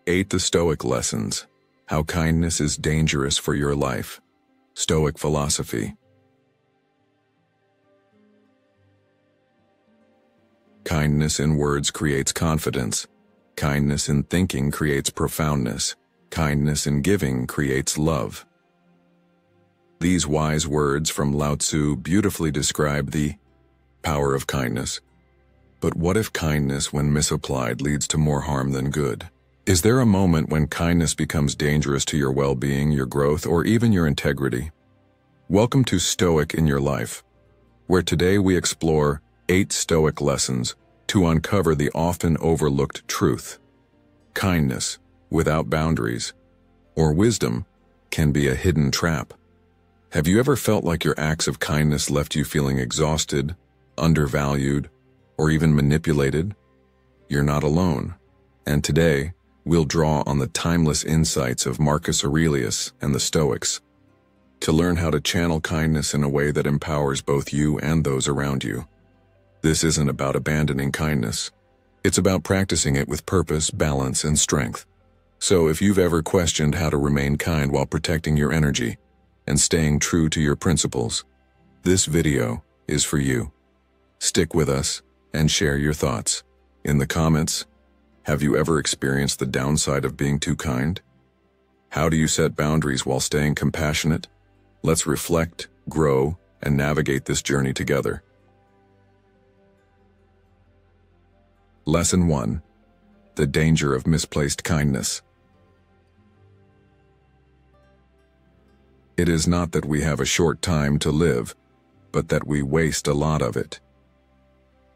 8. The Stoic Lessons. How Kindness is Dangerous for Your Life. Stoic Philosophy. Kindness in words creates confidence. Kindness in thinking creates profoundness. Kindness in giving creates love. These wise words from Lao Tzu beautifully describe the power of kindness. But what if kindness, when misapplied, leads to more harm than good? Is there a moment when kindness becomes dangerous to your well-being, your growth, or even your integrity? Welcome to Stoic in Your Life, where today we explore 8 Stoic lessons to uncover the often overlooked truth. Kindness, without boundaries, or wisdom, can be a hidden trap. Have you ever felt like your acts of kindness left you feeling exhausted, undervalued, or even manipulated? You're not alone. And today, we'll draw on the timeless insights of Marcus Aurelius and the Stoics to learn how to channel kindness in a way that empowers both you and those around you. This isn't about abandoning kindness. It's about practicing it with purpose, balance, and strength. So if you've ever questioned how to remain kind while protecting your energy and staying true to your principles, this video is for you. Stick with us and share your thoughts. In the comments, have you ever experienced the downside of being too kind? How do you set boundaries while staying compassionate? Let's reflect, grow, and navigate this journey together. Lesson 1. The Danger of Misplaced Kindness. It is not that we have a short time to live, but that we waste a lot of it.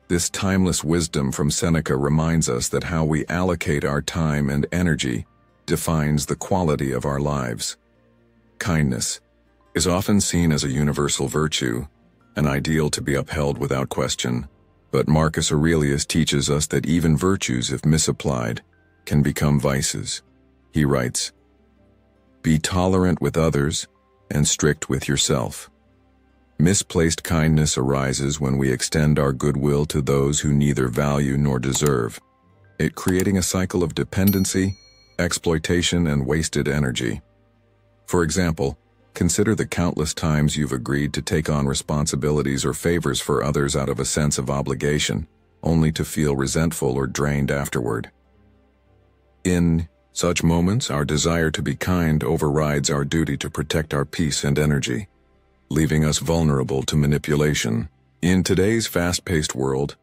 This timeless wisdom from Seneca reminds us that how we allocate our time and energy defines the quality of our lives. Kindness is often seen as a universal virtue, an ideal to be upheld without question. But Marcus Aurelius teaches us that even virtues, if misapplied, can become vices. He writes, "Be tolerant with others and strict with yourself." Misplaced kindness arises when we extend our goodwill to those who neither value nor deserve, it creating a cycle of dependency, exploitation, and wasted energy. For example, consider the countless times you've agreed to take on responsibilities or favors for others out of a sense of obligation, only to feel resentful or drained afterward. In such moments, our desire to be kind overrides our duty to protect our peace and energy, leaving us vulnerable to manipulation. In today's fast-paced world,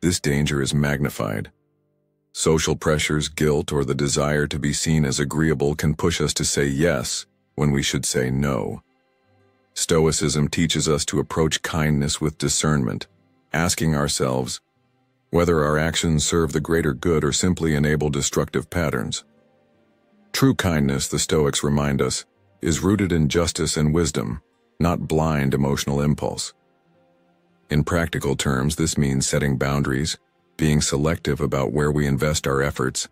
this danger is magnified. Social pressures, guilt, or the desire to be seen as agreeable can push us to say yes when we should say no. Stoicism teaches us to approach kindness with discernment, asking ourselves whether our actions serve the greater good or simply enable destructive patterns. True kindness, the Stoics remind us, is rooted in justice and wisdom, not blind emotional impulse. In practical terms, this means setting boundaries, being selective about where we invest our efforts,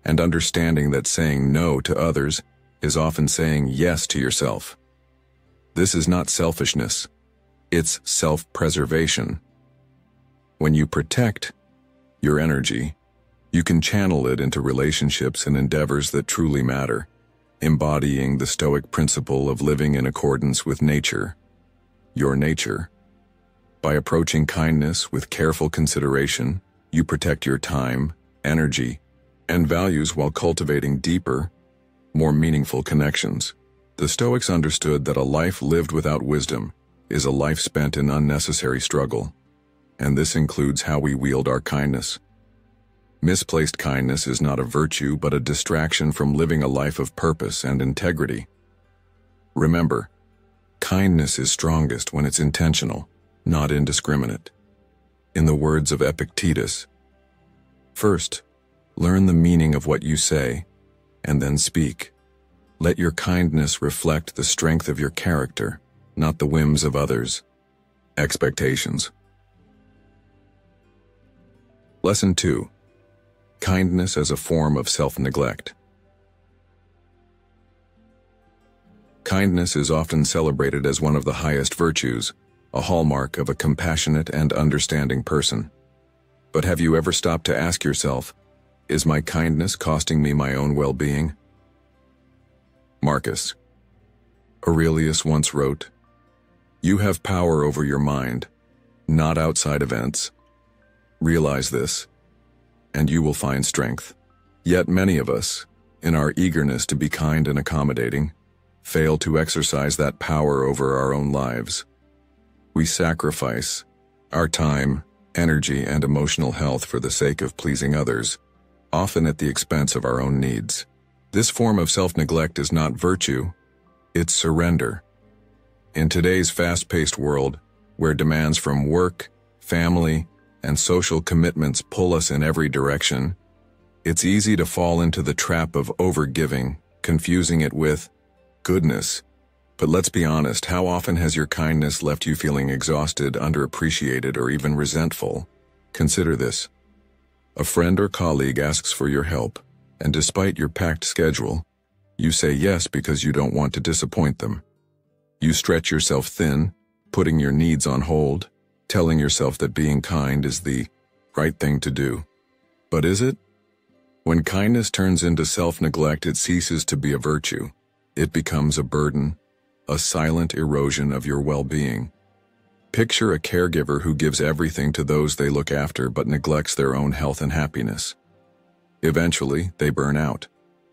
and understanding that saying no to others is often saying yes to yourself. This is not selfishness, it's self-preservation. When you protect your energy, you can channel it into relationships and endeavors that truly matter, embodying the Stoic principle of living in accordance with nature, your nature. By approaching kindness with careful consideration, you protect your time, energy, and values while cultivating deeper, more meaningful connections. The Stoics understood that a life lived without wisdom is a life spent in unnecessary struggle, and this includes how we wield our kindness. Misplaced kindness is not a virtue but a distraction from living a life of purpose and integrity. Remember, kindness is strongest when it's intentional, not indiscriminate. In the words of Epictetus, "First, learn the meaning of what you say, and then speak. Let your kindness reflect the strength of your character, not the whims of others." Expectations. Lesson 2. Kindness as a form of self-neglect. Kindness is often celebrated as one of the highest virtues, a hallmark of a compassionate and understanding person. But have you ever stopped to ask yourself, Is my kindness costing me my own well-being? Marcus Aurelius once wrote, "You have power over your mind, not outside events. Realize this, and you will find strength." Yet many of us, in our eagerness to be kind and accommodating, fail to exercise that power over our own lives. We sacrifice our time, energy, and emotional health for the sake of pleasing others, often at the expense of our own needs. This form of self-neglect is not virtue, it's surrender. In today's fast-paced world, where demands from work, family, and social commitments pull us in every direction, it's easy to fall into the trap of overgiving, confusing it with goodness. But let's be honest, how often has your kindness left you feeling exhausted, underappreciated, or even resentful? Consider this. A friend or colleague asks for your help, and despite your packed schedule, you say yes because you don't want to disappoint them. You stretch yourself thin, putting your needs on hold, telling yourself that being kind is the right thing to do. But is it? When kindness turns into self-neglect, it ceases to be a virtue. It becomes a burden, a silent erosion of your well-being. Picture a caregiver who gives everything to those they look after but neglects their own health and happiness. Eventually, they burn out,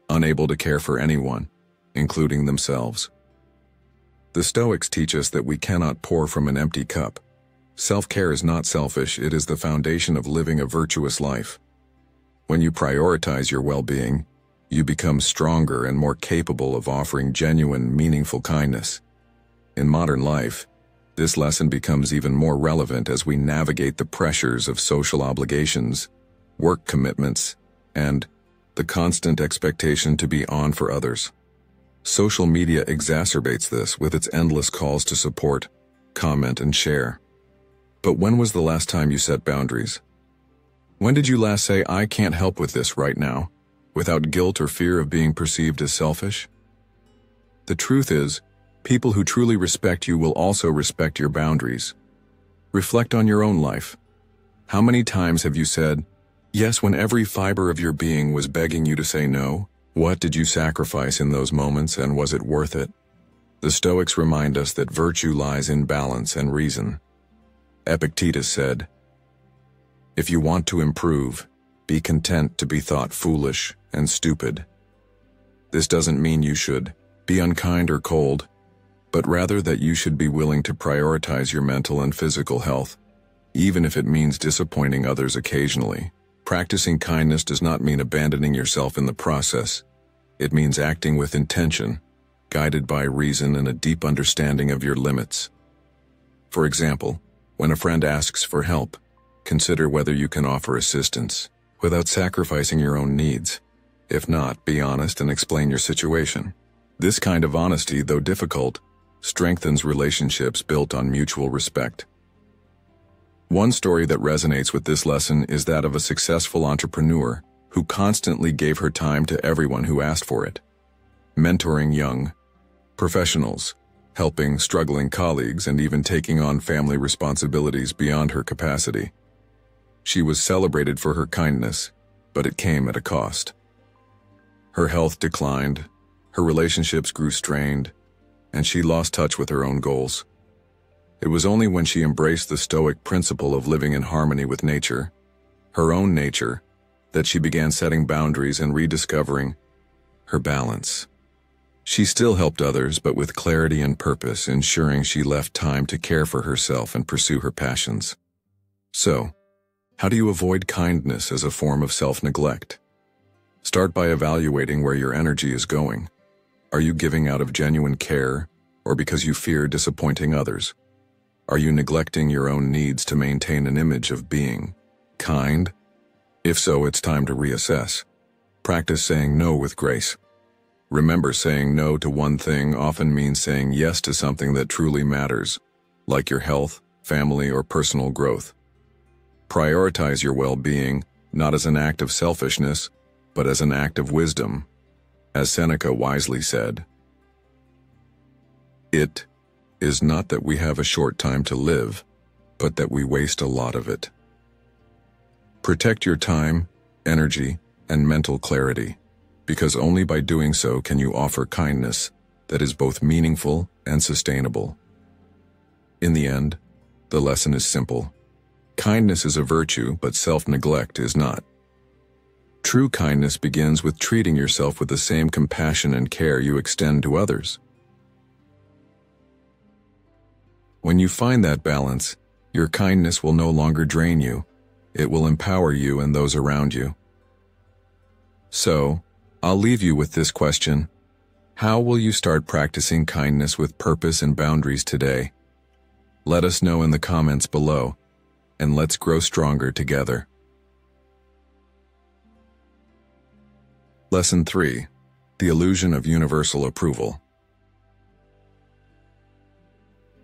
unable to care for anyone, including themselves. The Stoics teach us that we cannot pour from an empty cup. Self-care is not selfish, it is the foundation of living a virtuous life. When you prioritize your well-being, you become stronger and more capable of offering genuine, meaningful kindness. In modern life, this lesson becomes even more relevant as we navigate the pressures of social obligations, work commitments, and the constant expectation to be on for others. Social media exacerbates this with its endless calls to support, comment, and share. But when was the last time you set boundaries? When did you last say, "I can't help with this right now," without guilt or fear of being perceived as selfish? The truth is, people who truly respect you will also respect your boundaries. Reflect on your own life. How many times have you said yes when every fiber of your being was begging you to say no? What did you sacrifice in those moments, and was it worth it? The Stoics remind us that virtue lies in balance and reason. Epictetus said, "If you want to improve, be content to be thought foolish and stupid." This doesn't mean you should be unkind or cold, but rather that you should be willing to prioritize your mental and physical health, even if it means disappointing others occasionally. Practicing kindness does not mean abandoning yourself in the process. It means acting with intention, guided by reason and a deep understanding of your limits. For example, when a friend asks for help, consider whether you can offer assistance without sacrificing your own needs. If not, be honest and explain your situation. This kind of honesty, though difficult, strengthens relationships built on mutual respect. One story that resonates with this lesson is that of a successful entrepreneur who constantly gave her time to everyone who asked for it, mentoring young professionals, helping struggling colleagues, and even taking on family responsibilities beyond her capacity. She was celebrated for her kindness, but it came at a cost. Her health declined, her relationships grew strained, and she lost touch with her own goals. It was only when she embraced the Stoic principle of living in harmony with nature, her own nature, that she began setting boundaries and rediscovering her balance. She still helped others, but with clarity and purpose, ensuring she left time to care for herself and pursue her passions. So, how do you avoid kindness as a form of self-neglect? Start by evaluating where your energy is going. Are you giving out of genuine care, or because you fear disappointing others? Are you neglecting your own needs to maintain an image of being kind? If so, it's time to reassess. Practice saying no with grace. Remember, saying no to one thing often means saying yes to something that truly matters, like your health, family, or personal growth. Prioritize your well-being, not as an act of selfishness, but as an act of wisdom. As Seneca wisely said, "It is not that we have a short time to live, but that we waste a lot of it." Protect your time, energy, and mental clarity, because only by doing so can you offer kindness that is both meaningful and sustainable. In the end, the lesson is simple. Kindness is a virtue, but self-neglect is not. True kindness begins with treating yourself with the same compassion and care you extend to others. When you find that balance, your kindness will no longer drain you. It will empower you and those around you. So, I'll leave you with this question. How will you start practicing kindness with purpose and boundaries today? Let us know in the comments below, and let's grow stronger together. Lesson 3. The Illusion of Universal Approval.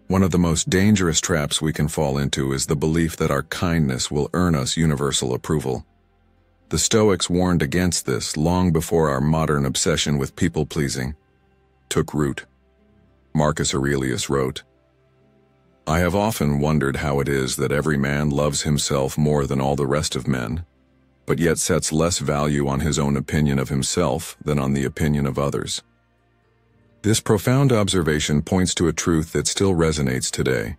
One of the most dangerous traps we can fall into is the belief that our kindness will earn us universal approval. The Stoics warned against this long before our modern obsession with people-pleasing took root. Marcus Aurelius wrote, "I have often wondered how it is that every man loves himself more than all the rest of men, but yet sets less value on his own opinion of himself than on the opinion of others." This profound observation points to a truth that still resonates today.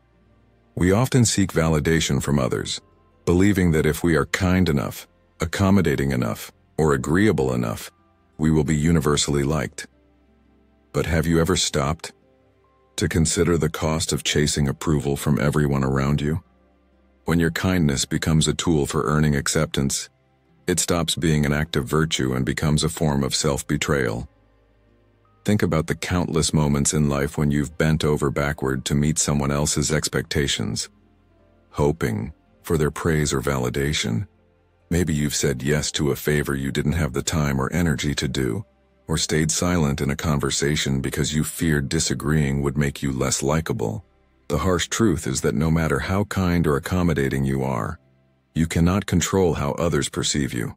We often seek validation from others, believing that if we are kind enough, accommodating enough, or agreeable enough, we will be universally liked. But have you ever stopped to consider the cost of chasing approval from everyone around you? When your kindness becomes a tool for earning acceptance, it stops being an act of virtue and becomes a form of self-betrayal. Think about the countless moments in life when you've bent over backward to meet someone else's expectations, hoping for their praise or validation. Maybe you've said yes to a favor you didn't have the time or energy to do, or stayed silent in a conversation because you feared disagreeing would make you less likable. The harsh truth is that no matter how kind or accommodating you are, you cannot control how others perceive you.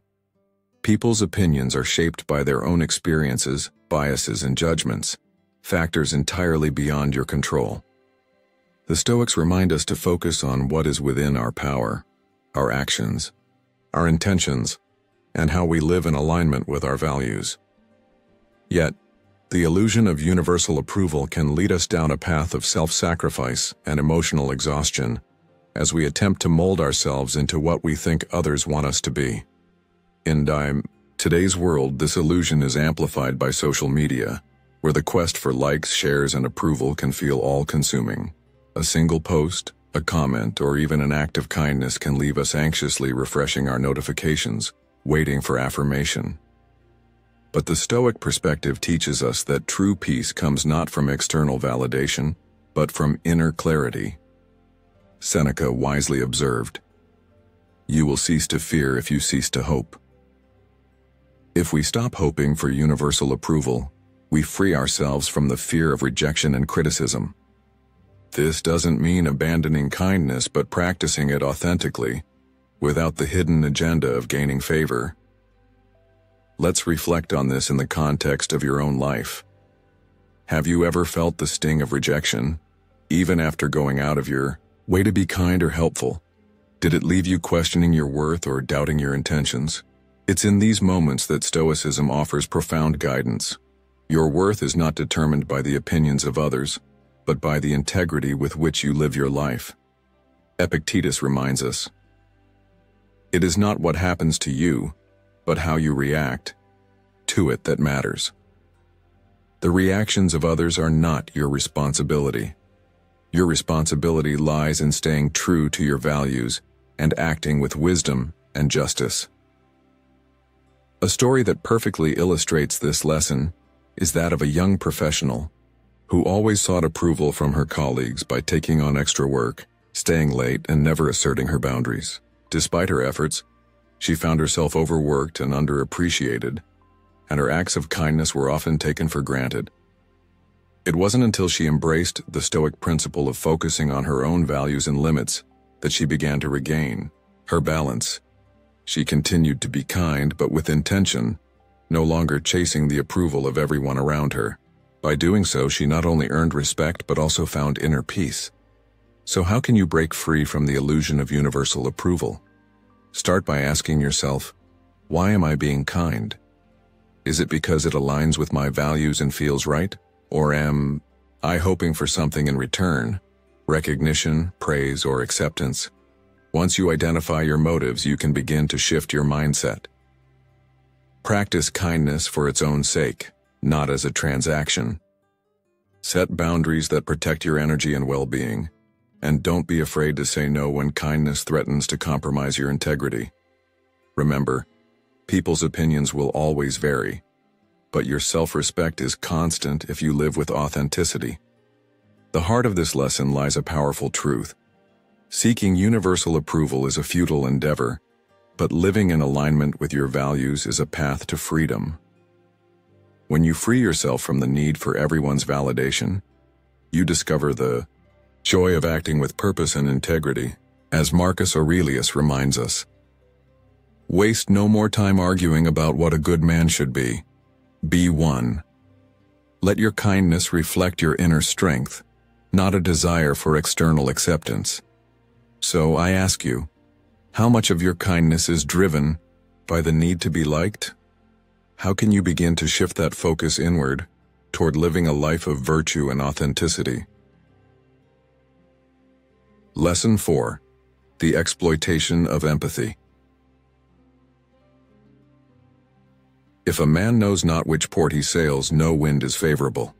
People's opinions are shaped by their own experiences, biases, and judgments, factors entirely beyond your control. The Stoics remind us to focus on what is within our power, our actions, our intentions, and how we live in alignment with our values. Yet, the illusion of universal approval can lead us down a path of self-sacrifice and emotional exhaustion as we attempt to mold ourselves into what we think others want us to be. In today's world, this illusion is amplified by social media, where the quest for likes, shares, and approval can feel all-consuming. A single post, a comment, or even an act of kindness can leave us anxiously refreshing our notifications, waiting for affirmation. But the Stoic perspective teaches us that true peace comes not from external validation, but from inner clarity. Seneca wisely observed, "You will cease to fear if you cease to hope." If we stop hoping for universal approval, we free ourselves from the fear of rejection and criticism. This doesn't mean abandoning kindness, but practicing it authentically, without the hidden agenda of gaining favor. Let's reflect on this in the context of your own life. Have you ever felt the sting of rejection, even after going out of your way to be kind or helpful? Did it leave you questioning your worth or doubting your intentions? It's in these moments that Stoicism offers profound guidance. Your worth is not determined by the opinions of others, but by the integrity with which you live your life. Epictetus reminds us, "It is not what happens to you, but how you react to it that matters." The reactions of others are not your responsibility. Your responsibility lies in staying true to your values and acting with wisdom and justice. A story that perfectly illustrates this lesson is that of a young professional who always sought approval from her colleagues by taking on extra work, staying late, and never asserting her boundaries. Despite her efforts, she found herself overworked and underappreciated, and her acts of kindness were often taken for granted. It wasn't until she embraced the Stoic principle of focusing on her own values and limits that she began to regain her balance. She continued to be kind, but with intention, no longer chasing the approval of everyone around her. By doing so, she not only earned respect, but also found inner peace. So how can you break free from the illusion of universal approval? Start by asking yourself, Why am I being kind? Is it because it aligns with my values and feels right? Or am I hoping for something in return? Recognition, praise, or acceptance? Once you identify your motives, you can begin to shift your mindset. Practice kindness for its own sake, not as a transaction. Set boundaries that protect your energy and well-being, and don't be afraid to say no when kindness threatens to compromise your integrity. Remember, people's opinions will always vary, but your self-respect is constant if you live with authenticity. The heart of this lesson lies a powerful truth. Seeking universal approval is a futile endeavor, but living in alignment with your values is a path to freedom. When you free yourself from the need for everyone's validation, you discover the joy of acting with purpose and integrity, as Marcus Aurelius reminds us. Waste no more time arguing about what a good man should be. Be one. Let your kindness reflect your inner strength, not a desire for external acceptance. So I ask you, how much of your kindness is driven by the need to be liked? How can you begin to shift that focus inward toward living a life of virtue and authenticity? Lesson 4. The Exploitation of Empathy. If a man knows not which port he sails, no wind is favorable.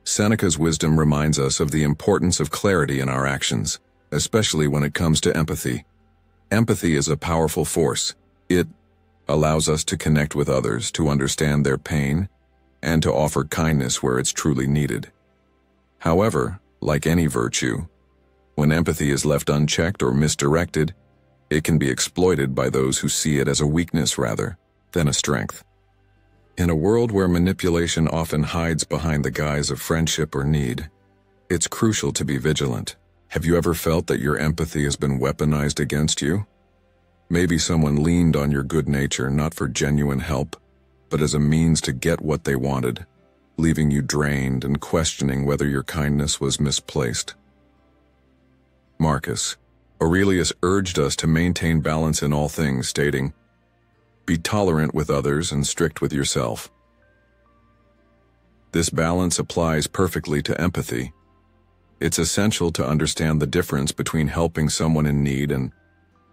Seneca's wisdom reminds us of the importance of clarity in our actions, especially when it comes to empathy. Empathy is a powerful force. It allows us to connect with others, to understand their pain, and to offer kindness where it's truly needed. However, like any virtue, when empathy is left unchecked or misdirected, it can be exploited by those who see it as a weakness rather than a strength. In a world where manipulation often hides behind the guise of friendship or need, it's crucial to be vigilant. Have you ever felt that your empathy has been weaponized against you? Maybe someone leaned on your good nature not for genuine help, but as a means to get what they wanted, leaving you drained and questioning whether your kindness was misplaced. Marcus Aurelius urged us to maintain balance in all things, stating, "Be tolerant with others and strict with yourself." This balance applies perfectly to empathy. It's essential to understand the difference between helping someone in need and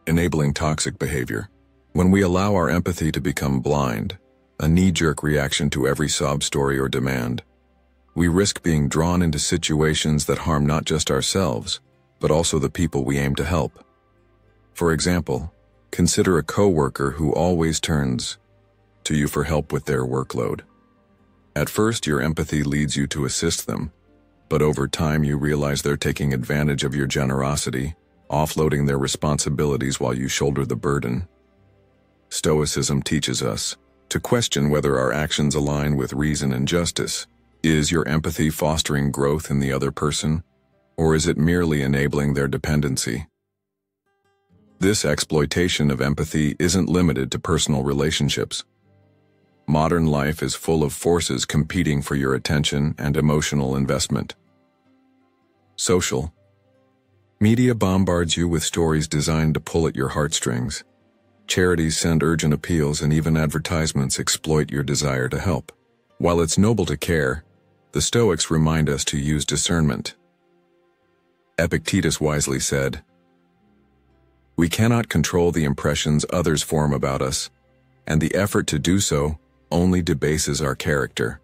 enabling toxic behavior. When we allow our empathy to become blind, a knee-jerk reaction to every sob story or demand, we risk being drawn into situations that harm not just ourselves, but also the people we aim to help. For example, consider a coworker who always turns to you for help with their workload. At first, your empathy leads you to assist them, but over time you realize they're taking advantage of your generosity, offloading their responsibilities while you shoulder the burden. Stoicism teaches us to question whether our actions align with reason and justice. Is your empathy fostering growth in the other person, or is it merely enabling their dependency? This exploitation of empathy isn't limited to personal relationships. Modern life is full of forces competing for your attention and emotional investment. Social media bombards you with stories designed to pull at your heartstrings. Charities send urgent appeals, and even advertisements exploit your desire to help. While it's noble to care, the Stoics remind us to use discernment. Epictetus wisely said, "We cannot control the impressions others form about us, and the effort to do so only debases our character."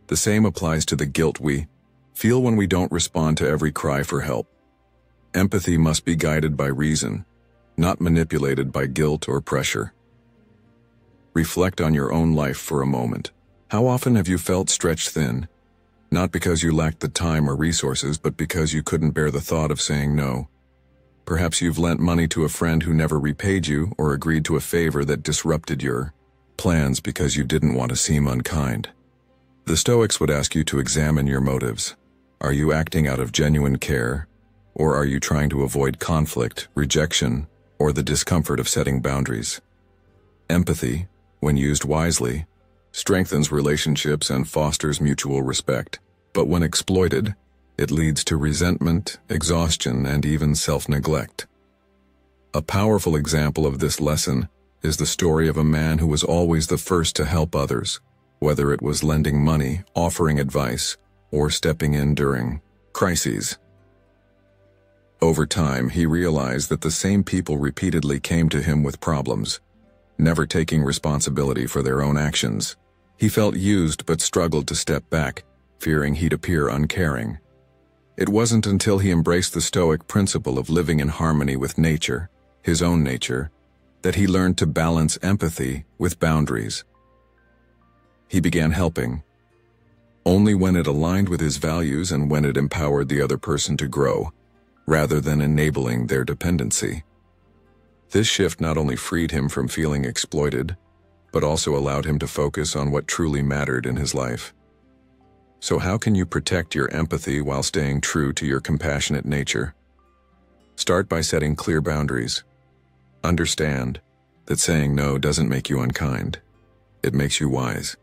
The same applies to the guilt we feel when we don't respond to every cry for help. Empathy must be guided by reason, not manipulated by guilt or pressure. Reflect on your own life for a moment. How often have you felt stretched thin, not because you lacked the time or resources, but because you couldn't bear the thought of saying no? Perhaps you've lent money to a friend who never repaid you, or agreed to a favor that disrupted your plans because you didn't want to seem unkind. The Stoics would ask you to examine your motives. Are you acting out of genuine care, or are you trying to avoid conflict, rejection, or the discomfort of setting boundaries? Empathy, when used wisely, strengthens relationships and fosters mutual respect. But when exploited, it leads to resentment, exhaustion, and even self-neglect. A powerful example of this lesson is the story of a man who was always the first to help others, whether it was lending money, offering advice, or stepping in during crises. Over time, he realized that the same people repeatedly came to him with problems, never taking responsibility for their own actions. He felt used but struggled to step back, fearing he'd appear uncaring. It wasn't until he embraced the Stoic principle of living in harmony with nature, his own nature, that he learned to balance empathy with boundaries. He began helping only when it aligned with his values and when it empowered the other person to grow, rather than enabling their dependency. This shift not only freed him from feeling exploited, but also allowed him to focus on what truly mattered in his life. So how can you protect your empathy while staying true to your compassionate nature? Start by setting clear boundaries. Understand that saying no doesn't make you unkind. It makes you wise.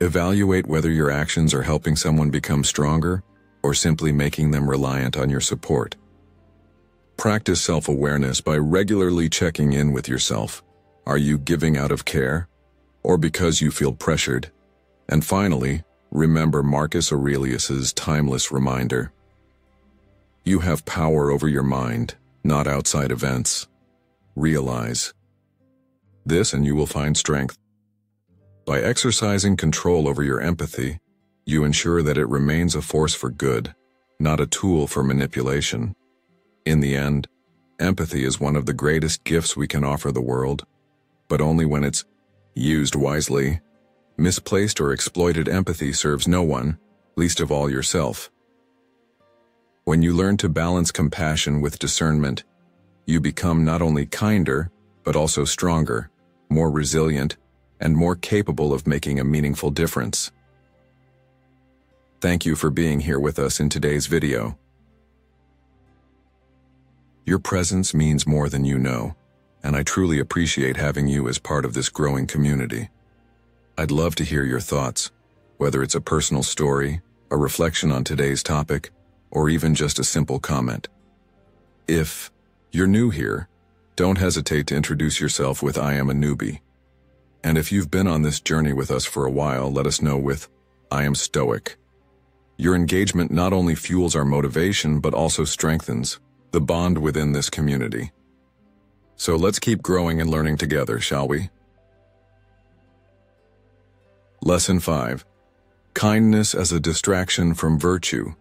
Evaluate whether your actions are helping someone become stronger or simply making them reliant on your support. Practice self-awareness by regularly checking in with yourself. Are you giving out of care or because you feel pressured? And finally, remember Marcus Aurelius's timeless reminder. You have power over your mind, not outside events. Realize this and you will find strength. By exercising control over your empathy, you ensure that it remains a force for good, not a tool for manipulation. In the end, empathy is one of the greatest gifts we can offer the world, but only when it's used wisely. Misplaced or exploited empathy serves no one, least of all yourself. When you learn to balance compassion with discernment, you become not only kinder, but also stronger, more resilient, and more capable of making a meaningful difference. Thank you for being here with us in today's video. Your presence means more than you know, and I truly appreciate having you as part of this growing community. I'd love to hear your thoughts, whether it's a personal story, a reflection on today's topic, or even just a simple comment. If you're new here, don't hesitate to introduce yourself with "I am a newbie." And if you've been on this journey with us for a while, let us know with "I am Stoic." Your engagement not only fuels our motivation, but also strengthens the bond within this community. So let's keep growing and learning together, shall we? Lesson 5. Kindness as a distraction from virtue.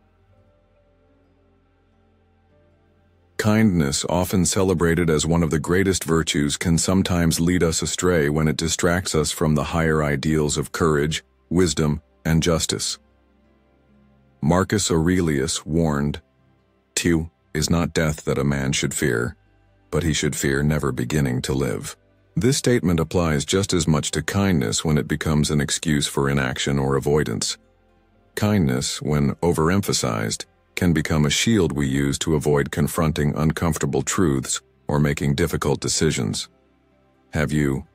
Kindness, often celebrated as one of the greatest virtues, can sometimes lead us astray when it distracts us from the higher ideals of courage, wisdom, and justice. Marcus Aurelius warned, "Two is not death that a man should fear, but he should fear never beginning to live." This statement applies just as much to kindness when it becomes an excuse for inaction or avoidance. Kindness, when overemphasized, can become a shield we use to avoid confronting uncomfortable truths or making difficult decisions. Have you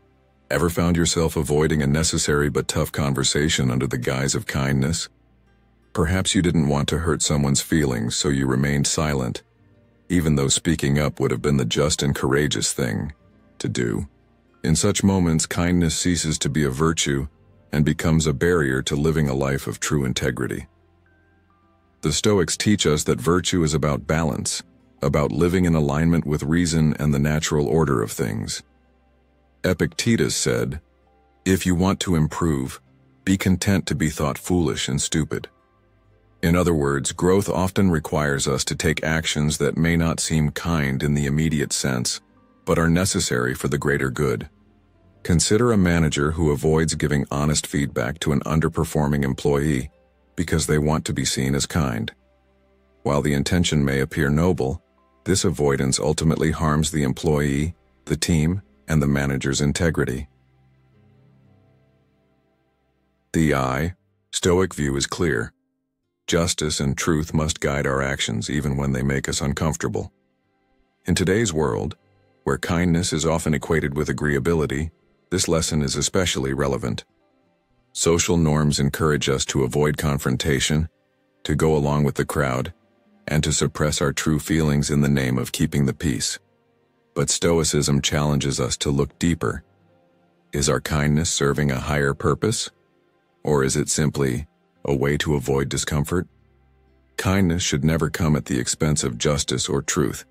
ever found yourself avoiding a necessary but tough conversation under the guise of kindness? Perhaps you didn't want to hurt someone's feelings, so you remained silent, even though speaking up would have been the just and courageous thing to do. In such moments, kindness ceases to be a virtue and becomes a barrier to living a life of true integrity. The Stoics teach us that virtue is about balance, about living in alignment with reason and the natural order of things. Epictetus said, "If you want to improve, be content to be thought foolish and stupid." In other words, growth often requires us to take actions that may not seem kind in the immediate sense, but are necessary for the greater good. Consider a manager who avoids giving honest feedback to an underperforming employee because they want to be seen as kind. While the intention may appear noble, this avoidance ultimately harms the employee, the team, and the manager's integrity. The Stoic view is clear. Justice and truth must guide our actions even when they make us uncomfortable. In today's world, where kindness is often equated with agreeability, this lesson is especially relevant. Social norms encourage us to avoid confrontation, to go along with the crowd, and to suppress our true feelings in the name of keeping the peace. But Stoicism challenges us to look deeper. Is our kindness serving a higher purpose? Or is it simply a way to avoid discomfort? Kindness should never come at the expense of justice or truth.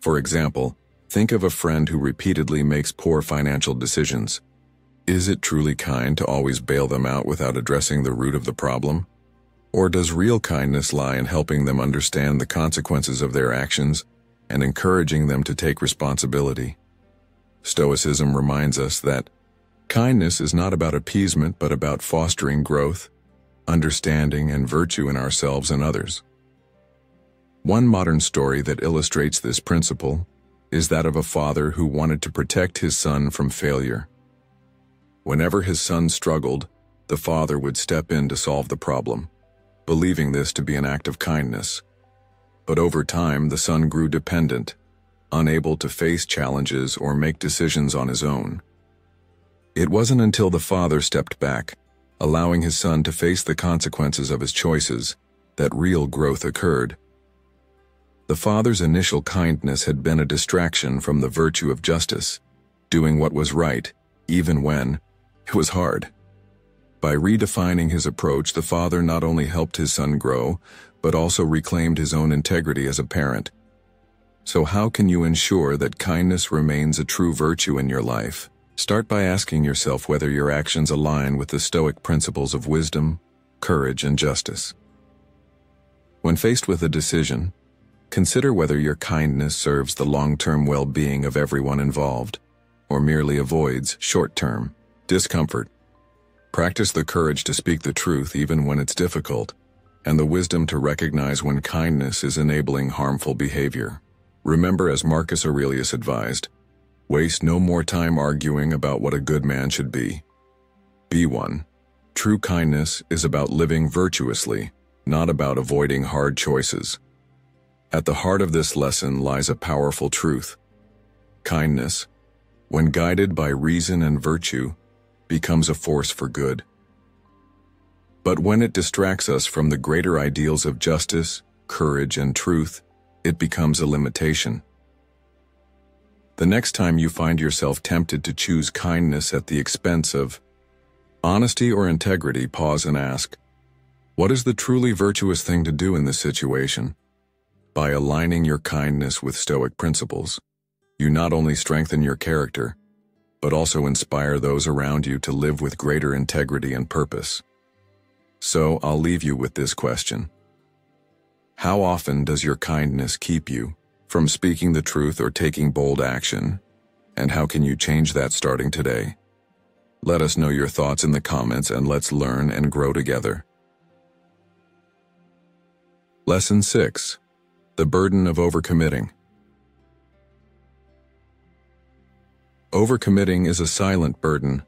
For example, think of a friend who repeatedly makes poor financial decisions. Is it truly kind to always bail them out without addressing the root of the problem? Or does real kindness lie in helping them understand the consequences of their actions and encouraging them to take responsibility? Stoicism reminds us that kindness is not about appeasement but about fostering growth, understanding, and virtue in ourselves and others. One modern story that illustrates this principle is that of a father who wanted to protect his son from failure. Whenever his son struggled, the father would step in to solve the problem, believing this to be an act of kindness. But over time, the son grew dependent, unable to face challenges or make decisions on his own. It wasn't until the father stepped back, allowing his son to face the consequences of his choices, that real growth occurred. The father's initial kindness had been a distraction from the virtue of justice, doing what was right, even when it was hard. By redefining his approach, the father not only helped his son grow, but also reclaimed his own integrity as a parent. So how can you ensure that kindness remains a true virtue in your life? Start by asking yourself whether your actions align with the Stoic principles of wisdom, courage, and justice. When faced with a decision, consider whether your kindness serves the long-term well-being of everyone involved, or merely avoids short-term discomfort. Practice the courage to speak the truth even when it's difficult, and the wisdom to recognize when kindness is enabling harmful behavior. Remember, as Marcus Aurelius advised, waste no more time arguing about what a good man should be. Be one. True kindness is about living virtuously, not about avoiding hard choices. At the heart of this lesson lies a powerful truth. Kindness, when guided by reason and virtue, becomes a force for good. But when it distracts us from the greater ideals of justice, courage, and truth, it becomes a limitation. The next time you find yourself tempted to choose kindness at the expense of honesty or integrity, pause and ask, what is the truly virtuous thing to do in this situation? By aligning your kindness with Stoic principles, you not only strengthen your character, but also inspire those around you to live with greater integrity and purpose. So I'll leave you with this question. How often does your kindness keep you from speaking the truth or taking bold action? And how can you change that starting today? Let us know your thoughts in the comments, and let's learn and grow together. Lesson 6. The burden of overcommitting. Overcommitting is a silent burden,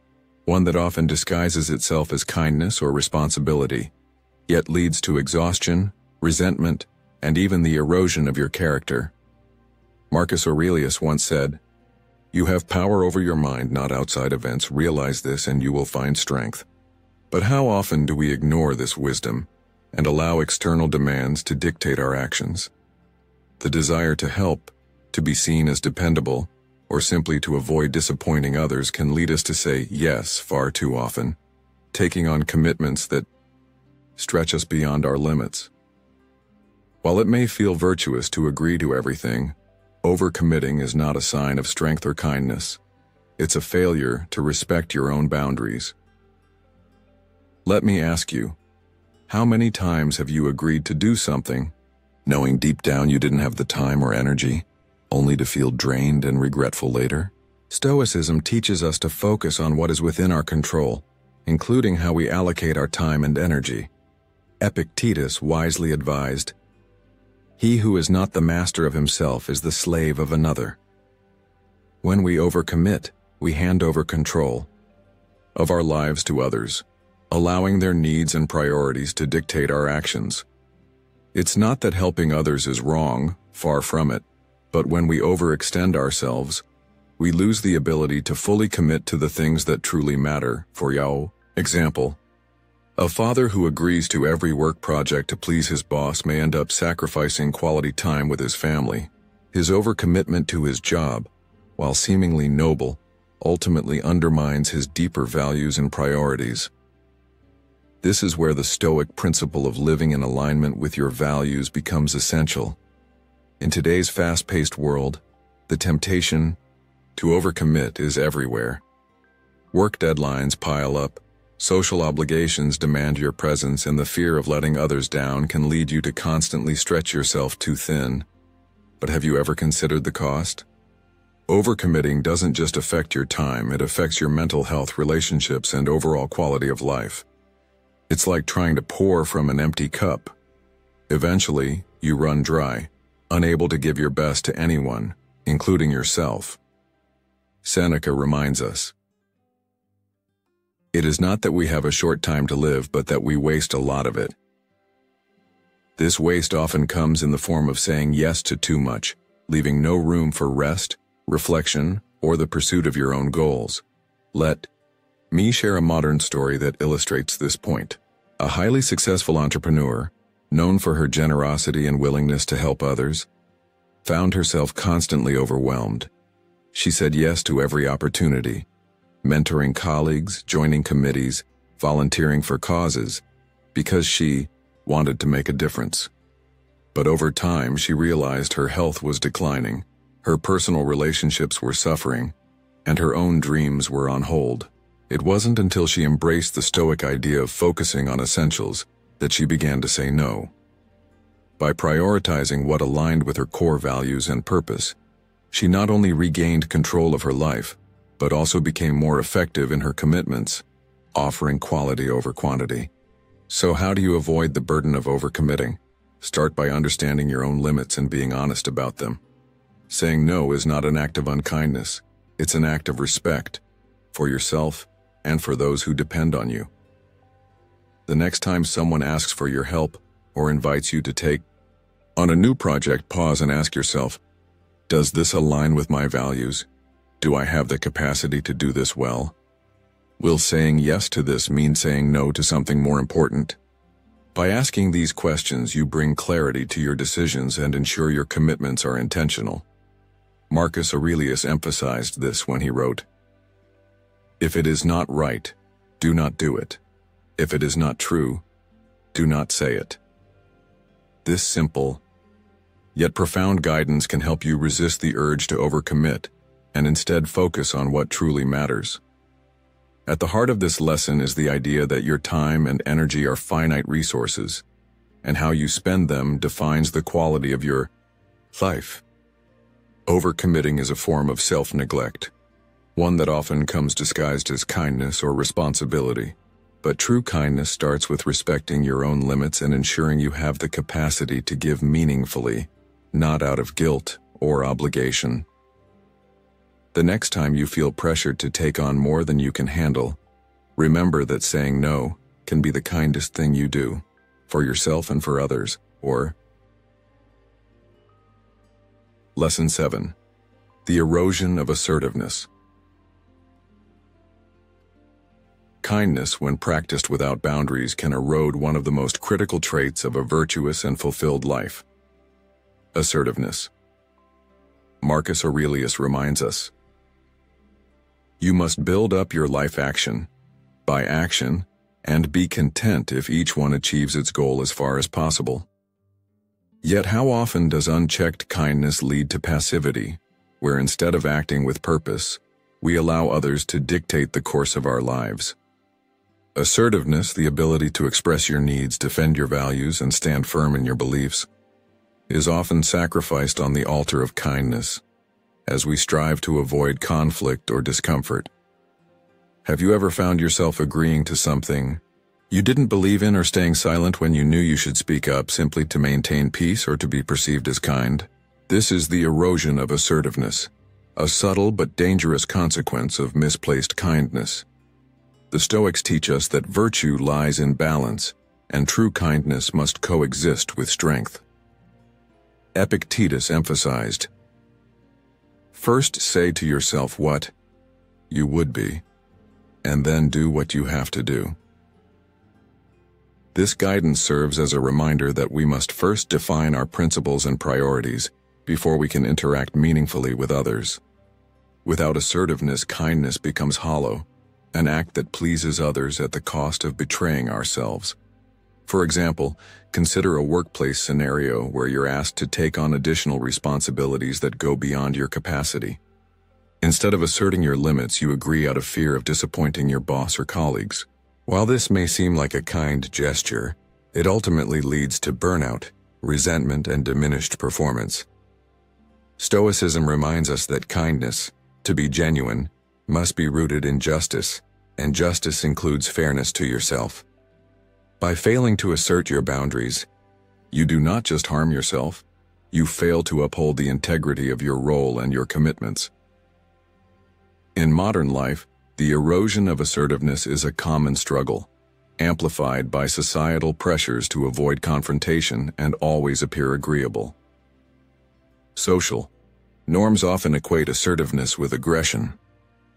one that often disguises itself as kindness or responsibility, yet leads to exhaustion, resentment, and even the erosion of your character. Marcus Aurelius once said, "You have power over your mind, not outside events. Realize this and you will find strength." But how often do we ignore this wisdom and allow external demands to dictate our actions? The desire to help, to be seen as dependable, or simply to avoid disappointing others can lead us to say yes far too often, taking on commitments that stretch us beyond our limits. While it may feel virtuous to agree to everything, overcommitting is not a sign of strength or kindness. It's a failure to respect your own boundaries. Let me ask you, how many times have you agreed to do something, knowing deep down you didn't have the time or energy, only to feel drained and regretful later? Stoicism teaches us to focus on what is within our control, including how we allocate our time and energy. Epictetus wisely advised, "He who is not the master of himself is the slave of another." When we overcommit, we hand over control of our lives to others, allowing their needs and priorities to dictate our actions. It's not that helping others is wrong, far from it, but when we overextend ourselves, we lose the ability to fully commit to the things that truly matter. For example, a father who agrees to every work project to please his boss may end up sacrificing quality time with his family. His overcommitment to his job while seemingly noble, ultimately undermines his deeper values and priorities. This is where the Stoic principle of living in alignment with your values becomes essential. In today's fast-paced world, the temptation to overcommit is everywhere. Work deadlines pile up, social obligations demand your presence, and the fear of letting others down can lead you to constantly stretch yourself too thin. But have you ever considered the cost? Overcommitting doesn't just affect your time, it affects your mental health, relationships, and overall quality of life. It's like trying to pour from an empty cup. Eventually, you run dry, unable to give your best to anyone, including yourself. Seneca reminds us, "It is not that we have a short time to live, but that we waste a lot of it." This waste often comes in the form of saying yes to too much, leaving no room for rest, reflection, or the pursuit of your own goals. Let me share a modern story that illustrates this point. A highly successful entrepreneur, known for her generosity and willingness to help others, found herself constantly overwhelmed. She said yes to every opportunity, mentoring colleagues, joining committees, volunteering for causes, because she wanted to make a difference. But over time, she realized her health was declining, her personal relationships were suffering, and her own dreams were on hold. It wasn't until she embraced the Stoic idea of focusing on essentials that she began to say no. By prioritizing what aligned with her core values and purpose, she not only regained control of her life, but also became more effective in her commitments, offering quality over quantity. So how do you avoid the burden of overcommitting? Start by understanding your own limits and being honest about them. Saying no is not an act of unkindness, it's an act of respect for yourself and for those who depend on you. The next time someone asks for your help or invites you to take on a new project, pause and ask yourself, does this align with my values? Do I have the capacity to do this well? Will saying yes to this mean saying no to something more important? By asking these questions, you bring clarity to your decisions and ensure your commitments are intentional. Marcus Aurelius emphasized this when he wrote, "If it is not right, do not do it. If it is not true, do not say it." This simple, yet profound guidance can help you resist the urge to overcommit and instead focus on what truly matters. At the heart of this lesson is the idea that your time and energy are finite resources, and how you spend them defines the quality of your life. Overcommitting is a form of self-neglect, one that often comes disguised as kindness or responsibility. But true kindness starts with respecting your own limits and ensuring you have the capacity to give meaningfully, not out of guilt or obligation. The next time you feel pressured to take on more than you can handle, remember that saying no can be the kindest thing you do, for yourself and for others. Or Lesson 7. The Erosion of Assertiveness. Kindness, when practiced without boundaries, can erode one of the most critical traits of a virtuous and fulfilled life: assertiveness. Marcus Aurelius reminds us, "You must build up your life by action, and be content if each one achieves its goal as far as possible." Yet how often does unchecked kindness lead to passivity, where instead of acting with purpose, we allow others to dictate the course of our lives? Assertiveness, the ability to express your needs, defend your values, and stand firm in your beliefs, is often sacrificed on the altar of kindness, as we strive to avoid conflict or discomfort. Have you ever found yourself agreeing to something you didn't believe in, or staying silent when you knew you should speak up simply to maintain peace or to be perceived as kind? This is the erosion of assertiveness, a subtle but dangerous consequence of misplaced kindness. The Stoics teach us that virtue lies in balance, and true kindness must coexist with strength. Epictetus emphasized, "First say to yourself what you would be, and then do what you have to do." This guidance serves as a reminder that we must first define our principles and priorities before we can interact meaningfully with others. Without assertiveness, kindness becomes hollow, an act that pleases others at the cost of betraying ourselves. For example, consider a workplace scenario where you're asked to take on additional responsibilities that go beyond your capacity. Instead of asserting your limits, you agree out of fear of disappointing your boss or colleagues. While this may seem like a kind gesture, it ultimately leads to burnout, resentment, and diminished performance. Stoicism reminds us that kindness, to be genuine, must be rooted in justice, and justice includes fairness to yourself. By failing to assert your boundaries, you do not just harm yourself, you fail to uphold the integrity of your role and your commitments. In modern life, the erosion of assertiveness is a common struggle, amplified by societal pressures to avoid confrontation and always appear agreeable. Social norms often equate assertiveness with aggression,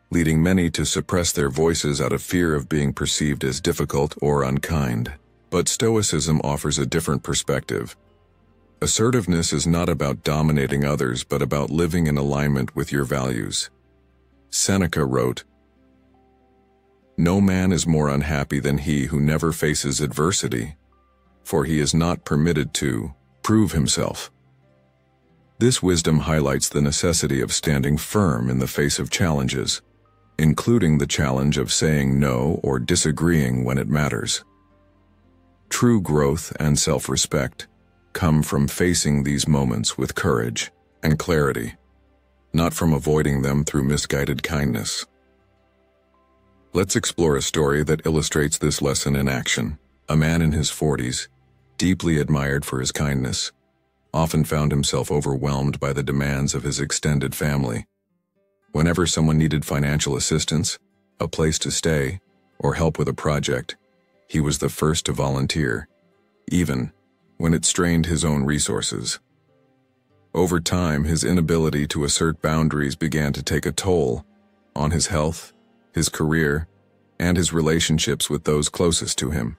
leading many to suppress their voices out of fear of being perceived as difficult or unkind. But Stoicism offers a different perspective. Assertiveness is not about dominating others, but about living in alignment with your values. Seneca wrote, "No man is more unhappy than he who never faces adversity, for he is not permitted to prove himself." This wisdom highlights the necessity of standing firm in the face of challenges, including the challenge of saying no or disagreeing when it matters. True growth and self-respect come from facing these moments with courage and clarity, not from avoiding them through misguided kindness. Let's explore a story that illustrates this lesson in action. A man in his 40s, deeply admired for his kindness, often found himself overwhelmed by the demands of his extended family. Whenever someone needed financial assistance, a place to stay, or help with a project, he was the first to volunteer, even when it strained his own resources. Over time, his inability to assert boundaries began to take a toll on his health, his career, and his relationships with those closest to him.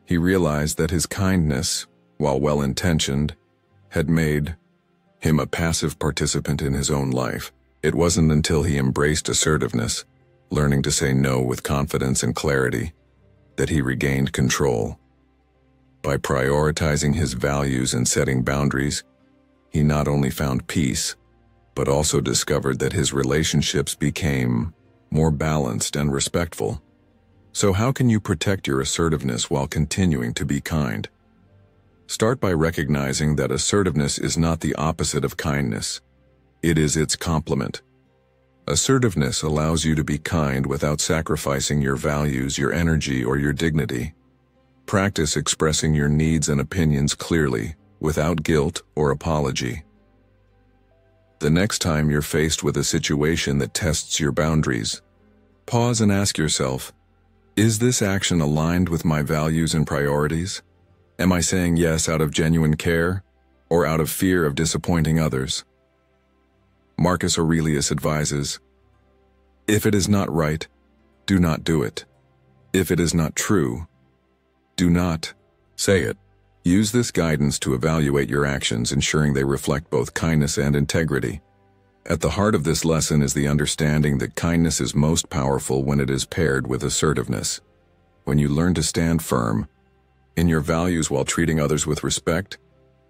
He realized that his kindness, while well-intentioned, had made him a passive participant in his own life. It wasn't until he embraced assertiveness, learning to say no with confidence and clarity, that he regained control. By prioritizing his values and setting boundaries, he not only found peace, but also discovered that his relationships became more balanced and respectful. So how can you protect your assertiveness while continuing to be kind? Start by recognizing that assertiveness is not the opposite of kindness. It is its complement. Assertiveness allows you to be kind without sacrificing your values, your energy, or your dignity. Practice expressing your needs and opinions clearly, without guilt or apology. The next time you're faced with a situation that tests your boundaries, pause and ask yourself, is this action aligned with my values and priorities? Am I saying yes out of genuine care, or out of fear of disappointing others? Marcus Aurelius advises, "If it is not right, do not do it. If it is not true, do not say it." Use this guidance to evaluate your actions, ensuring they reflect both kindness and integrity. At the heart of this lesson is the understanding that kindness is most powerful when it is paired with assertiveness. When you learn to stand firm in your values while treating others with respect,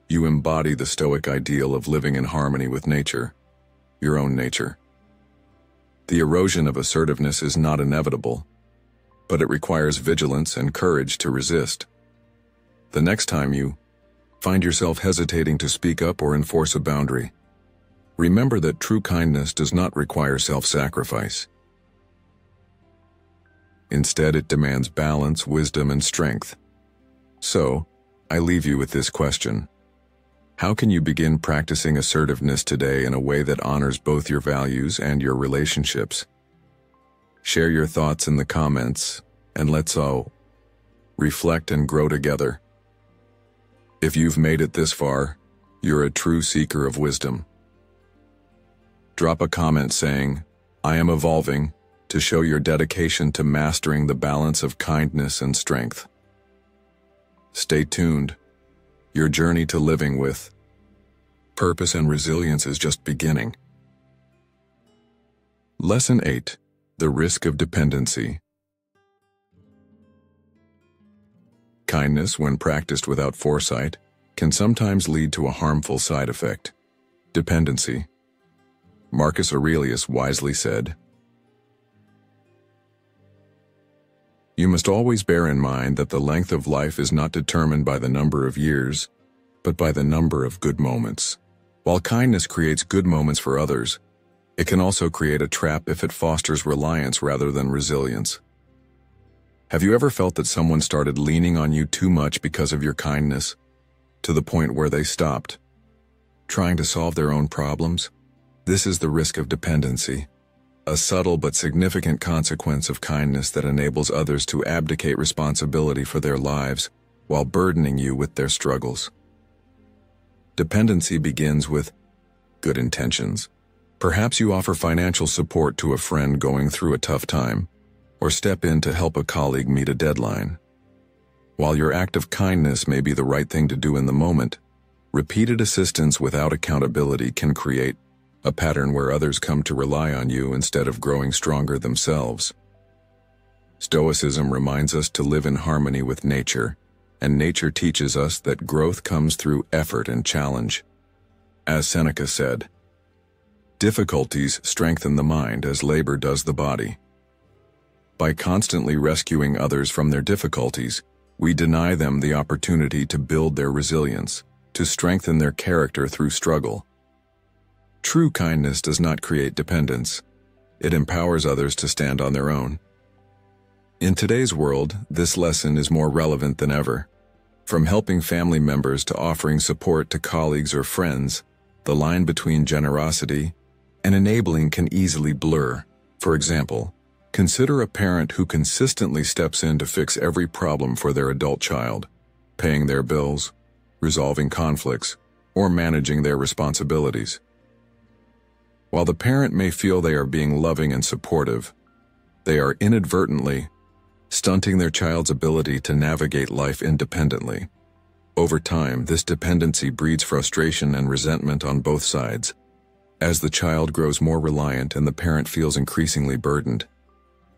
you embody the Stoic ideal of living in harmony with nature, your own nature. The erosion of assertiveness is not inevitable, but it requires vigilance and courage to resist. The next time you find yourself hesitating to speak up or enforce a boundary, remember that true kindness does not require self-sacrifice. Instead, it demands balance, wisdom, and strength. So, I leave you with this question. How can you begin practicing assertiveness today in a way that honors both your values and your relationships? Share your thoughts in the comments, and let's all reflect and grow together. If you've made it this far, you're a true seeker of wisdom. Drop a comment saying, "I am evolving," to show your dedication to mastering the balance of kindness and strength. Stay tuned. Your journey to living with purpose and resilience is just beginning. Lesson 8. The Risk of Dependency. Kindness, when practiced without foresight, can sometimes lead to a harmful side effect: dependency. Marcus Aurelius wisely said, "You must always bear in mind that the length of life is not determined by the number of years, but by the number of good moments." While kindness creates good moments for others, it can also create a trap if it fosters reliance rather than resilience. Have you ever felt that someone started leaning on you too much because of your kindness, to the point where they stopped trying to solve their own problems? This is the risk of dependency, a subtle but significant consequence of kindness that enables others to abdicate responsibility for their lives while burdening you with their struggles. Dependency begins with good intentions. Perhaps you offer financial support to a friend going through a tough time, or step in to help a colleague meet a deadline. While your act of kindness may be the right thing to do in the moment, repeated assistance without accountability can create a pattern where others come to rely on you instead of growing stronger themselves. Stoicism reminds us to live in harmony with nature, and nature teaches us that growth comes through effort and challenge. As Seneca said, "Difficulties strengthen the mind as labor does the body." By constantly rescuing others from their difficulties, we deny them the opportunity to build their resilience, to strengthen their character through struggle. True kindness does not create dependence. It empowers others to stand on their own. In today's world, this lesson is more relevant than ever. From helping family members to offering support to colleagues or friends, the line between generosity and enabling can easily blur. For example, consider a parent who consistently steps in to fix every problem for their adult child, paying their bills, resolving conflicts, or managing their responsibilities. While the parent may feel they are being loving and supportive, they are inadvertently stunting their child's ability to navigate life independently. Over time, this dependency breeds frustration and resentment on both sides, as the child grows more reliant and the parent feels increasingly burdened.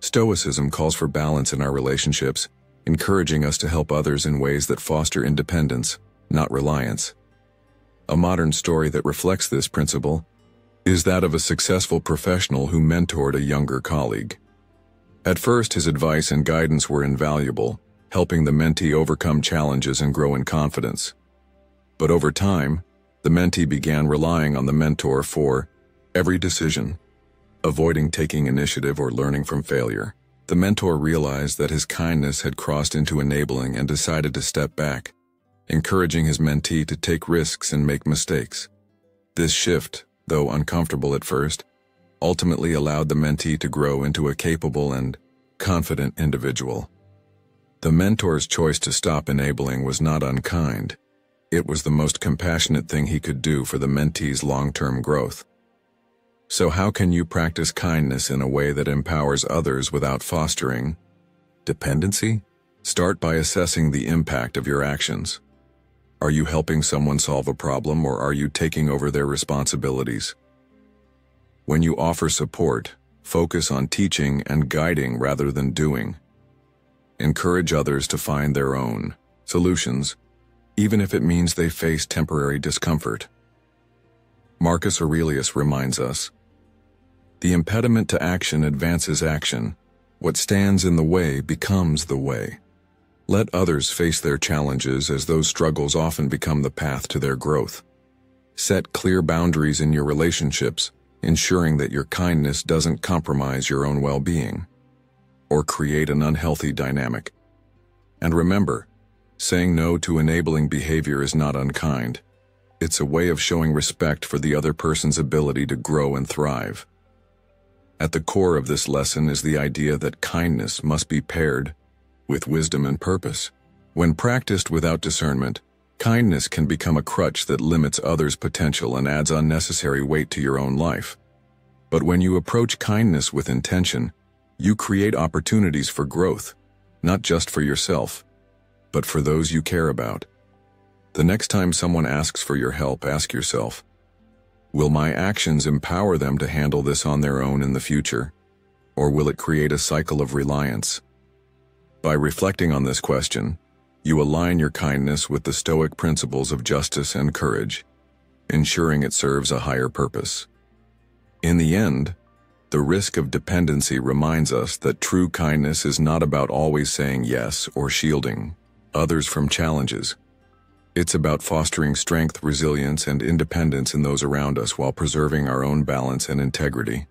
Stoicism calls for balance in our relationships, encouraging us to help others in ways that foster independence, not reliance. A modern story that reflects this principle is that of a successful professional who mentored a younger colleague. At first, his advice and guidance were invaluable, helping the mentee overcome challenges and grow in confidence. But over time, the mentee began relying on the mentor for every decision, avoiding taking initiative or learning from failure. The mentor realized that his kindness had crossed into enabling and decided to step back, encouraging his mentee to take risks and make mistakes. This shift, though uncomfortable at first, ultimately allowed the mentee to grow into a capable and confident individual. The mentor's choice to stop enabling was not unkind. It was the most compassionate thing he could do for the mentee's long-term growth. So how can you practice kindness in a way that empowers others without fostering dependency? Start by assessing the impact of your actions. Are you helping someone solve a problem, or are you taking over their responsibilities? When you offer support, focus on teaching and guiding rather than doing. Encourage others to find their own solutions, even if it means they face temporary discomfort. Marcus Aurelius reminds us, "The impediment to action advances action. What stands in the way becomes the way." Let others face their challenges, as those struggles often become the path to their growth. Set clear boundaries in your relationships, ensuring that your kindness doesn't compromise your own well-being or create an unhealthy dynamic. And remember, saying no to enabling behavior is not unkind. It's a way of showing respect for the other person's ability to grow and thrive. At the core of this lesson is the idea that kindness must be paired with wisdom and purpose. When practiced without discernment, kindness can become a crutch that limits others' potential and adds unnecessary weight to your own life. But when you approach kindness with intention, you create opportunities for growth, not just for yourself, but for those you care about. The next time someone asks for your help, ask yourself, Will my actions empower them to handle this on their own in the future, or will it create a cycle of reliance? By reflecting on this question, you align your kindness with the Stoic principles of justice and courage, ensuring it serves a higher purpose. In the end, the risk of dependency reminds us that true kindness is not about always saying yes or shielding others from challenges. It's about fostering strength, resilience, and independence in those around us while preserving our own balance and integrity.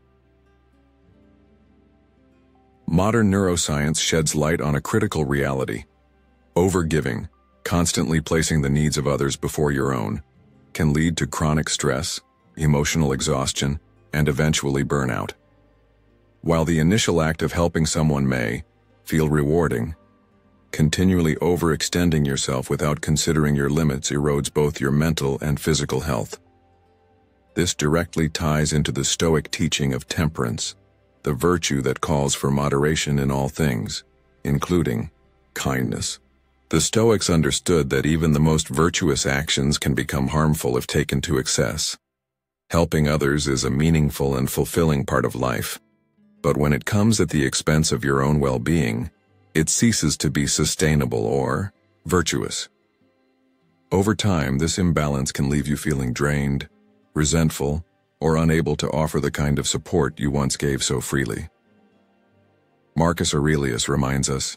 Modern neuroscience sheds light on a critical reality. Overgiving, constantly placing the needs of others before your own, can lead to chronic stress, emotional exhaustion, and eventually burnout. While the initial act of helping someone may feel rewarding, continually overextending yourself without considering your limits erodes both your mental and physical health. This directly ties into the Stoic teaching of temperance, the virtue that calls for moderation in all things, including kindness. The Stoics understood that even the most virtuous actions can become harmful if taken to excess. Helping others is a meaningful and fulfilling part of life, but when it comes at the expense of your own well-being, it ceases to be sustainable or virtuous. Over time, this imbalance can leave you feeling drained, resentful, or unable to offer the kind of support you once gave so freely. Marcus Aurelius reminds us,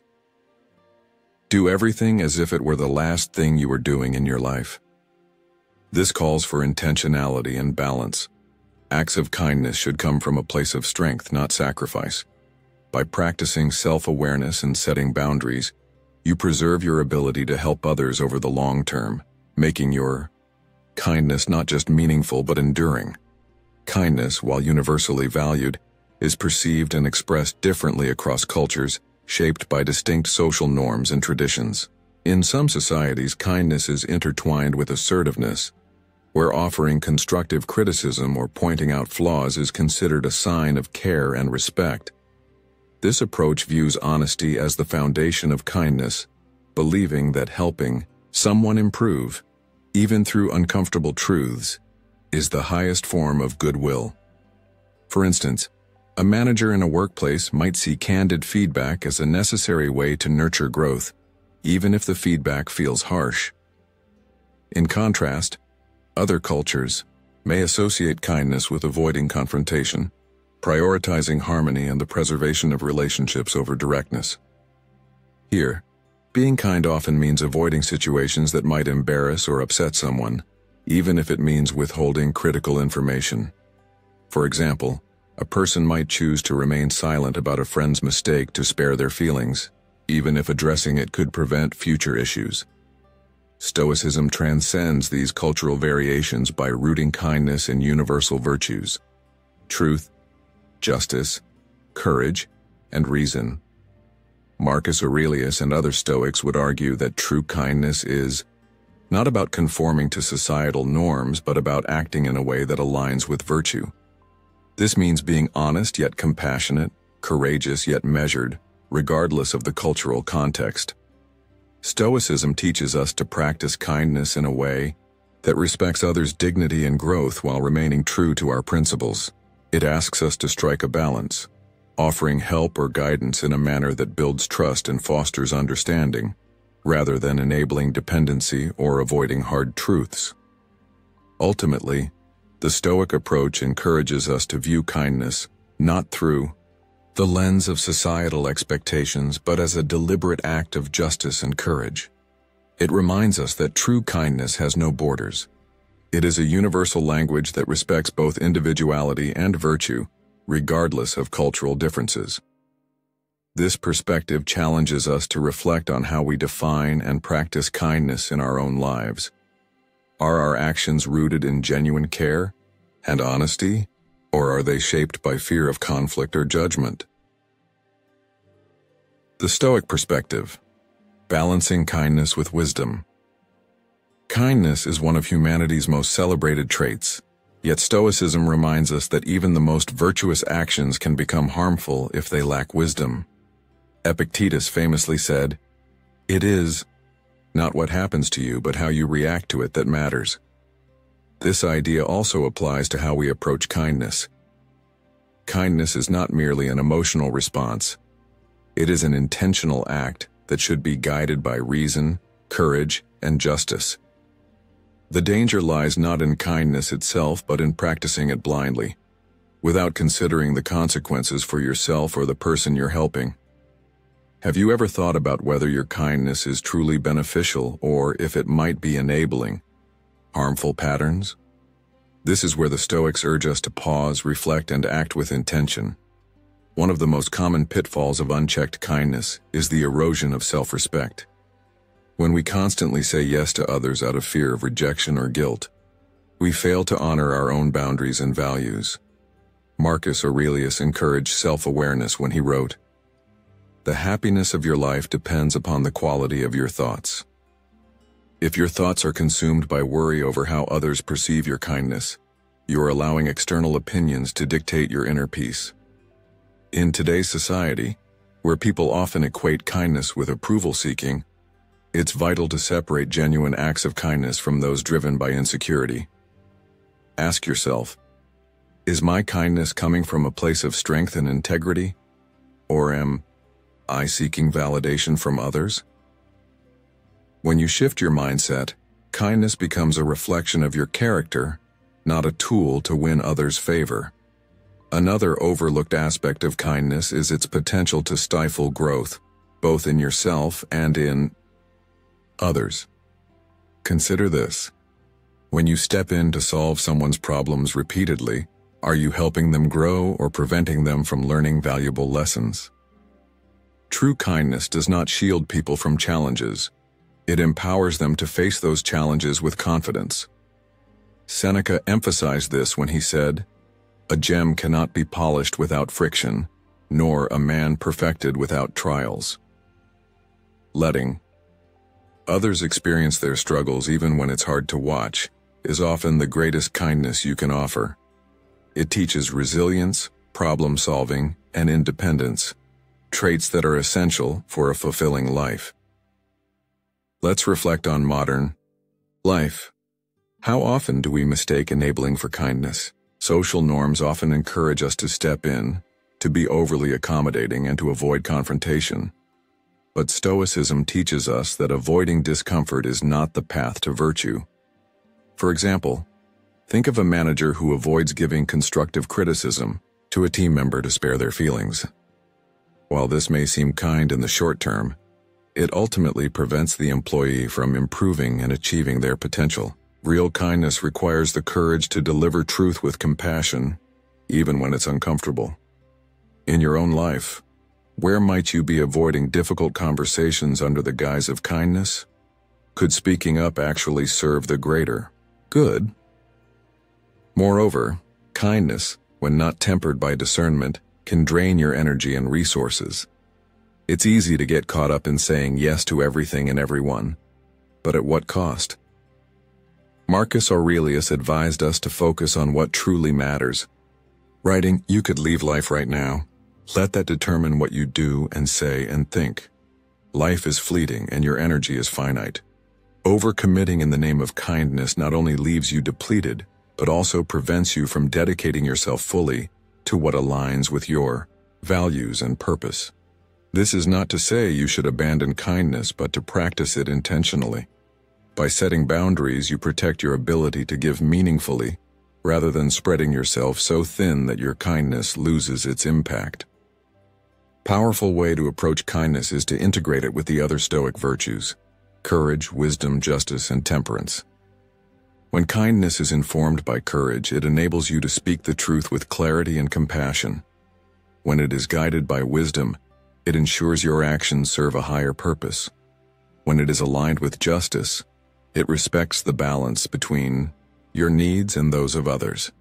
"Do everything as if it were the last thing you were doing in your life." This calls for intentionality and balance. Acts of kindness should come from a place of strength, not sacrifice. By practicing self-awareness and setting boundaries, you preserve your ability to help others over the long term, making your kindness not just meaningful but enduring. Kindness, while universally valued, is perceived and expressed differently across cultures, shaped by distinct social norms and traditions. In some societies, kindness is intertwined with assertiveness, where offering constructive criticism or pointing out flaws is considered a sign of care and respect. This approach views honesty as the foundation of kindness, believing that helping someone improve, even through uncomfortable truths, is the highest form of goodwill. For instance, a manager in a workplace might see candid feedback as a necessary way to nurture growth, even if the feedback feels harsh. In contrast, other cultures may associate kindness with avoiding confrontation, prioritizing harmony and the preservation of relationships over directness. Here, being kind often means avoiding situations that might embarrass or upset someone, even if it means withholding critical information. For example, a person might choose to remain silent about a friend's mistake to spare their feelings, even if addressing it could prevent future issues. Stoicism transcends these cultural variations by rooting kindness in universal virtues: truth, justice, courage, and reason. Marcus Aurelius and other Stoics would argue that true kindness is not about conforming to societal norms, but about acting in a way that aligns with virtue. This means being honest yet compassionate, courageous yet measured, regardless of the cultural context. Stoicism teaches us to practice kindness in a way that respects others' dignity and growth while remaining true to our principles. It asks us to strike a balance, offering help or guidance in a manner that builds trust and fosters understanding, rather than enabling dependency or avoiding hard truths. Ultimately, the Stoic approach encourages us to view kindness not through the lens of societal expectations, but as a deliberate act of justice and courage. It reminds us that true kindness has no borders. It is a universal language that respects both individuality and virtue, regardless of cultural differences. This perspective challenges us to reflect on how we define and practice kindness in our own lives. Are our actions rooted in genuine care and honesty, or are they shaped by fear of conflict or judgment? The Stoic perspective: balancing kindness with wisdom. Kindness is one of humanity's most celebrated traits, yet Stoicism reminds us that even the most virtuous actions can become harmful if they lack wisdom. Epictetus famously said, "It is not what happens to you, but how you react to it that matters." This idea also applies to how we approach kindness. Kindness is not merely an emotional response. It is an intentional act that should be guided by reason, courage, and justice. The danger lies not in kindness itself, but in practicing it blindly, without considering the consequences for yourself or the person you're helping. Have you ever thought about whether your kindness is truly beneficial or if it might be enabling harmful patterns? This is where the Stoics urge us to pause, reflect, and act with intention. One of the most common pitfalls of unchecked kindness is the erosion of self-respect. When we constantly say yes to others out of fear of rejection or guilt, we fail to honor our own boundaries and values. Marcus Aurelius encouraged self-awareness when he wrote, "The happiness of your life depends upon the quality of your thoughts." If your thoughts are consumed by worry over how others perceive your kindness, you are allowing external opinions to dictate your inner peace. In today's society, where people often equate kindness with approval-seeking, it's vital to separate genuine acts of kindness from those driven by insecurity. Ask yourself, is my kindness coming from a place of strength and integrity, or am I seeking validation from others? When you shift your mindset, kindness becomes a reflection of your character, not a tool to win others' favor. Another overlooked aspect of kindness is its potential to stifle growth, both in yourself and in others. Consider this. When you step in to solve someone's problems repeatedly, are you helping them grow or preventing them from learning valuable lessons? True kindness does not shield people from challenges. It empowers them to face those challenges with confidence. Seneca emphasized this when he said, "A gem cannot be polished without friction, nor a man perfected without trials." Letting others experience their struggles even when it's hard to watch is often the greatest kindness you can offer. It teaches resilience, problem-solving, and independence, traits that are essential for a fulfilling life. Let's reflect on modern life. How often do we mistake enabling for kindness? Social norms often encourage us to step in, to be overly accommodating, and to avoid confrontation. But Stoicism teaches us that avoiding discomfort is not the path to virtue. For example, think of a manager who avoids giving constructive criticism to a team member to spare their feelings. While this may seem kind in the short term, it ultimately prevents the employee from improving and achieving their potential. Real kindness requires the courage to deliver truth with compassion, even when it's uncomfortable. In your own life, where might you be avoiding difficult conversations under the guise of kindness? Could speaking up actually serve the greater good? Moreover, kindness, when not tempered by discernment, can drain your energy and resources. It's easy to get caught up in saying yes to everything and everyone, but at what cost? Marcus Aurelius advised us to focus on what truly matters. Writing, "You could leave life right now. Let that determine what you do and say and think. Life is fleeting and your energy is finite." Overcommitting in the name of kindness not only leaves you depleted, but also prevents you from dedicating yourself fully to what aligns with your values and purpose. This is not to say you should abandon kindness, but to practice it intentionally. By setting boundaries, you protect your ability to give meaningfully, rather than spreading yourself so thin that your kindness loses its impact. Powerful way to approach kindness is to integrate it with the other Stoic virtues: courage, wisdom, justice, and temperance. When kindness is informed by courage, it enables you to speak the truth with clarity and compassion. When it is guided by wisdom, it ensures your actions serve a higher purpose. When it is aligned with justice, it respects the balance between your needs and those of others.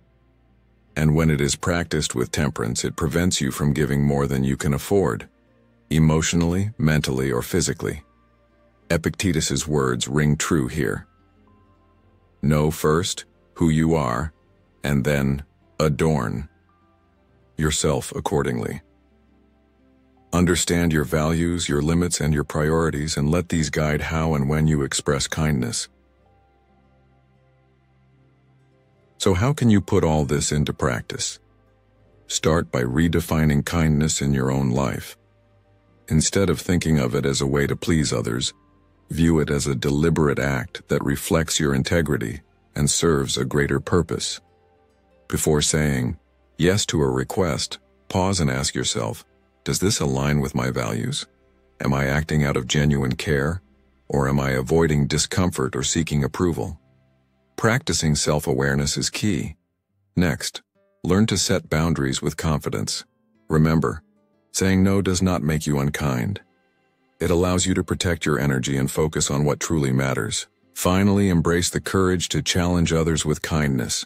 And when it is practiced with temperance, it prevents you from giving more than you can afford, emotionally, mentally, or physically. Epictetus's words ring true here. Know first who you are, and then adorn yourself accordingly. Understand your values, your limits, and your priorities, and let these guide how and when you express kindness. So how can you put all this into practice? Start by redefining kindness in your own life. Instead of thinking of it as a way to please others, view it as a deliberate act that reflects your integrity and serves a greater purpose. Before saying yes to a request, pause and ask yourself, does this align with my values? Am I acting out of genuine care, or am I avoiding discomfort or seeking approval? Practicing self-awareness is key. Next, learn to set boundaries with confidence. Remember, saying no does not make you unkind. It allows you to protect your energy and focus on what truly matters. Finally, embrace the courage to challenge others with kindness.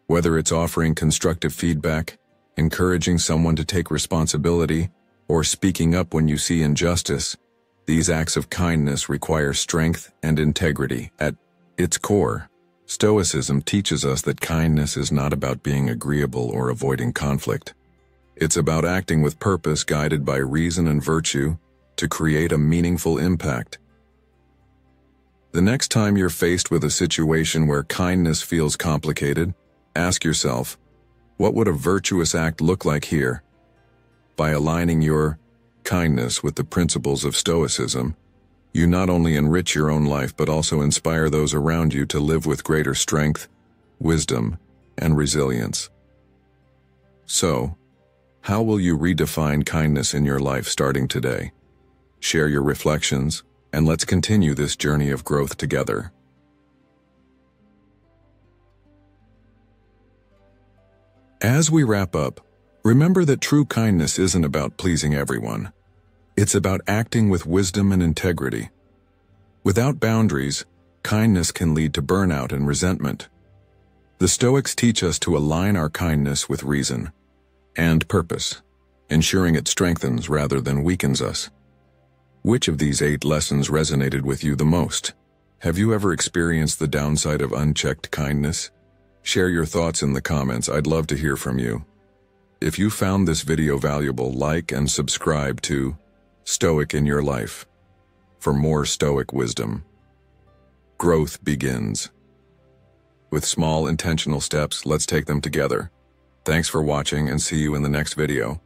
Whether it's offering constructive feedback, encouraging someone to take responsibility, or speaking up when you see injustice, these acts of kindness require strength and integrity. At its core, Stoicism teaches us that kindness is not about being agreeable or avoiding conflict. It's about acting with purpose, guided by reason and virtue, to create a meaningful impact. The next time you're faced with a situation where kindness feels complicated, ask yourself, what would a virtuous act look like here? By aligning your kindness with the principles of Stoicism, you not only enrich your own life but also inspire those around you to live with greater strength, wisdom, and resilience. So, how will you redefine kindness in your life starting today? Share your reflections, and let's continue this journey of growth together. As we wrap up, remember that true kindness isn't about pleasing everyone. It's about acting with wisdom and integrity. Without boundaries, kindness can lead to burnout and resentment. The Stoics teach us to align our kindness with reason and purpose, ensuring it strengthens rather than weakens us. Which of these 8 lessons resonated with you the most? Have you ever experienced the downside of unchecked kindness? Share your thoughts in the comments. I'd love to hear from you. If you found this video valuable, like and subscribe to Stoic in Your Life for more Stoic wisdom. Growth begins with small intentional steps. Let's take them together. Thanks for watching and see you in the next video.